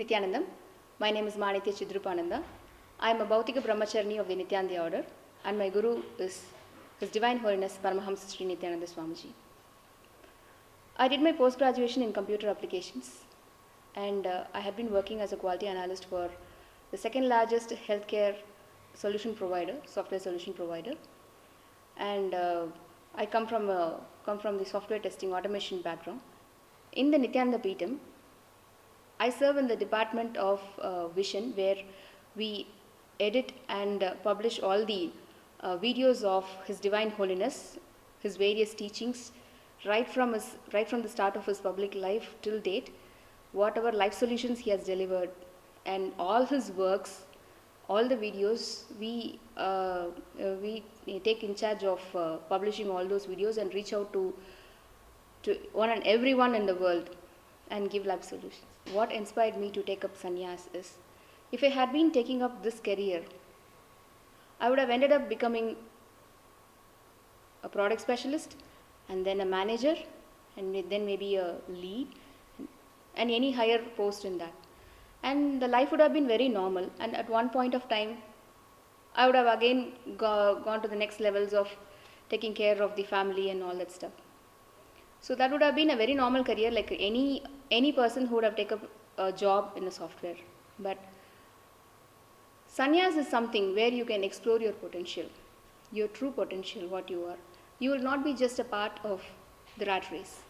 Nityanandam. My name is Manitya Chidrupananda. I am a Bhautika Brahmacharni of the Nityananda order, and my Guru is His Divine Holiness Paramahamsa Sri Nityananda Swamiji. I did my post-graduation in computer applications, and I have been working as a quality analyst for the second largest healthcare solution provider, software solution provider, and I come from the software testing automation background. In the Nityananda Peetham, I serve in the department of Vision, where we edit and publish all the videos of His Divine Holiness, his various teachings, right from the start of his public life till date, whatever life solutions he has delivered, and all his works, all the videos, we take in charge of publishing all those videos and reach out to one and everyone in the world and give life solutions. What inspired me to take up sannyas is, if I had been taking up this career, I would have ended up becoming a product specialist and then a manager and then maybe a lead and any higher post in that. And the life would have been very normal, and at one point of time, I would have again gone to the next levels of taking care of the family and all that stuff. So that would have been a very normal career, like any person who would have taken up a job in the software. But sannyas is something where you can explore your potential, your true potential, what you are. You will not be just a part of the rat race.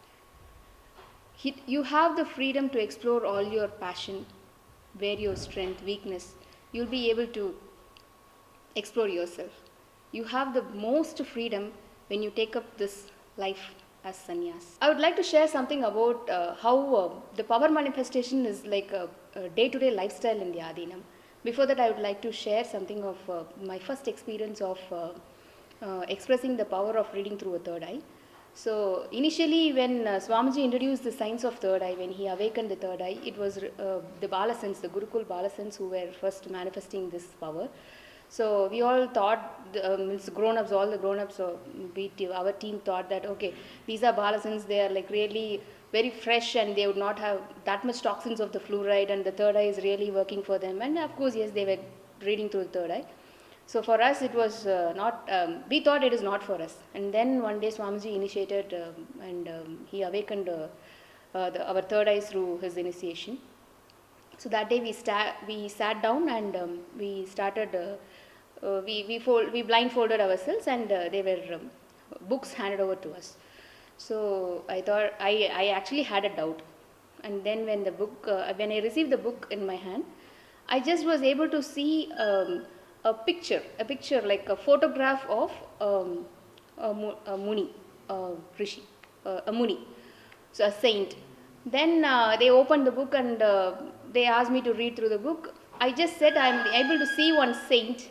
You have the freedom to explore all your passion, where your strength, weakness. You'll be able to explore yourself. You have the most freedom when you take up this life as sannyas. I would like to share something about how the power manifestation is like a day-to-day lifestyle in the Adinam. Before that, I would like to share something of my first experience of expressing the power of reading through a third eye. So initially, when Swamiji introduced the science of third eye, when he awakened the third eye, it was the Balasans, the Gurukul Balasans, who were first manifesting this power. So we all thought, grown-ups, all the grown-ups, our team thought that, okay, these are Balasans, they are like really very fresh and they would not have that much toxins of the fluoride, and the third eye is really working for them. And of course, yes, they were reading through the third eye. So for us, it was not, we thought it is not for us. And then one day Swamiji initiated and he awakened our third eye through his initiation. So that day we sat down and we started, we blindfolded ourselves, and they were books handed over to us. So I thought, I actually had a doubt. And then when when I received the book in my hand, I just was able to see a picture like a photograph of a Muni, Rishi, a Muni, so a saint. Then they opened the book and they asked me to read through the book. I just said, I'm able to see one saint.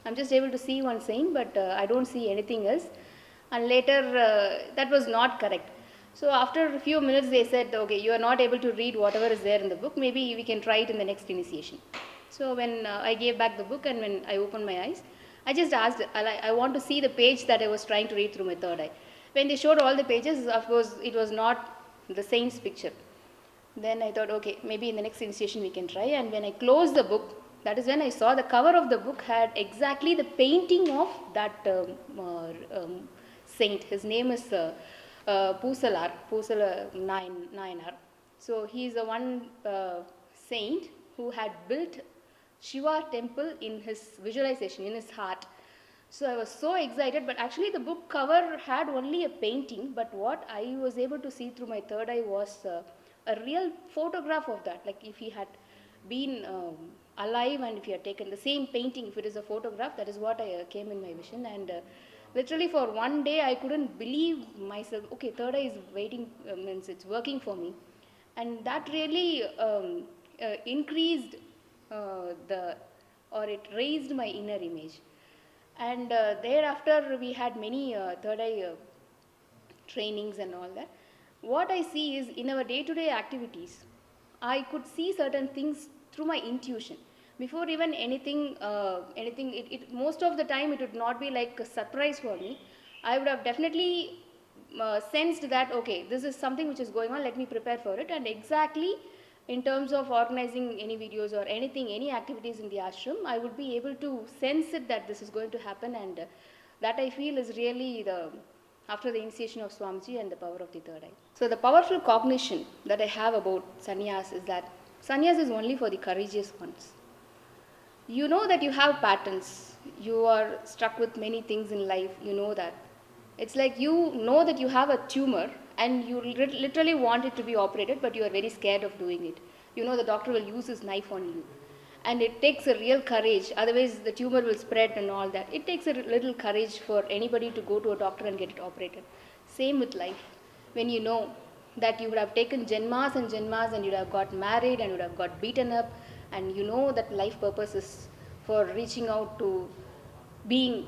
I'm just able to see one saint, but I don't see anything else. And later, that was not correct. So after a few minutes, they said, okay, you are not able to read whatever is there in the book. Maybe we can try it in the next initiation. So when I gave back the book and when I opened my eyes, I just asked, I want to see the page that I was trying to read through my third eye. When they showed all the pages, of course, it was not the saint's picture. Then I thought, okay, maybe in the next initiation we can try. And when I closed the book, that is when I saw the cover of the book had exactly the painting of that saint. His name is Pusala Nayanar. So he is the one saint who had built Shiva temple in his visualization, in his heart. So I was so excited, but actually the book cover had only a painting, but what I was able to see through my third eye was a real photograph of that. Like if he had been alive and if he had taken the same painting, if it is a photograph, that is what came in my vision. And literally for one day I couldn't believe myself, okay, third eye is waiting, means it's working for me. And that really increased it raised my inner image. And thereafter we had many third eye trainings and all that. What I see is, in our day-to-day activities, I could see certain things through my intuition. Before even anything, most of the time it would not be like a surprise for me. I would have definitely sensed that, okay, this is something which is going on, let me prepare for it, and exactly in terms of organizing any videos or anything, any activities in the ashram, I would be able to sense it that this is going to happen, and that I feel is really after the initiation of Swamiji and the power of the third eye. So the powerful cognition that I have about sannyas is that sannyas is only for the courageous ones. You know that you have patterns, you are struck with many things in life, you know that. It's like you know that you have a tumor and you literally want it to be operated, but you are very scared of doing it. You know the doctor will use his knife on you. And it takes a real courage, otherwise the tumor will spread and all that. It takes a little courage for anybody to go to a doctor and get it operated. Same with life. When you know that you would have taken janmas and janmas and you would have got married and you would have got beaten up, and you know that life purpose is for reaching out to being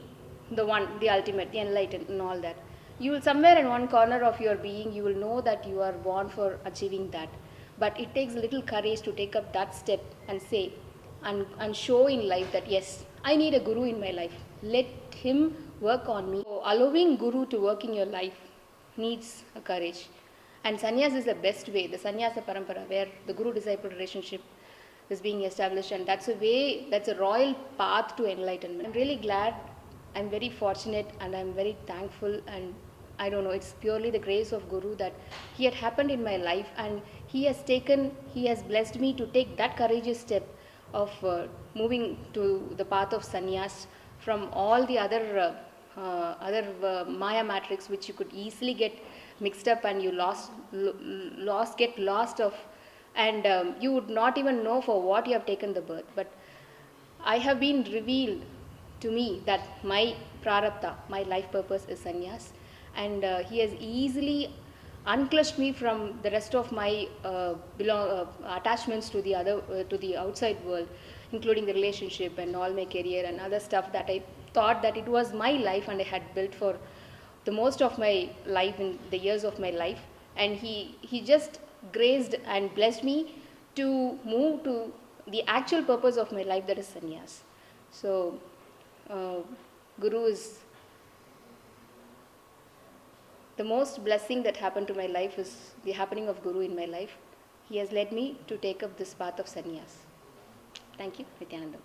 the one, the ultimate, the enlightened and all that. You will somewhere in one corner of your being, you will know that you are born for achieving that. But it takes a little courage to take up that step and say, and show in life that yes, I need a guru in my life. Let him work on me. So allowing guru to work in your life needs a courage. And sannyas is the best way, the sannyasa parampara, where the guru-disciple relationship is being established, and that's a way, that's a royal path to enlightenment. I'm really glad, I'm very fortunate, and I'm very thankful, and I don't know, it's purely the grace of Guru that he had happened in my life, and he has blessed me to take that courageous step of moving to the path of sannyas from all the other Maya matrix which you could easily get mixed up and you get lost of, and you would not even know for what you have taken the birth. But I have been revealed to me that my prarabdha, my life purpose is sannyas, and he has easily unclutched me from the rest of my attachments to the outside world, including the relationship and all my career and other stuff that I thought that it was my life and I had built for the most of my life in the years of my life, and he just graced and blessed me to move to the actual purpose of my life, that is sannyas. So Guru is the most blessing that happened to my life, is the happening of Guru in my life. He has led me to take up this path of sannyas. Thank you, Nityanandam.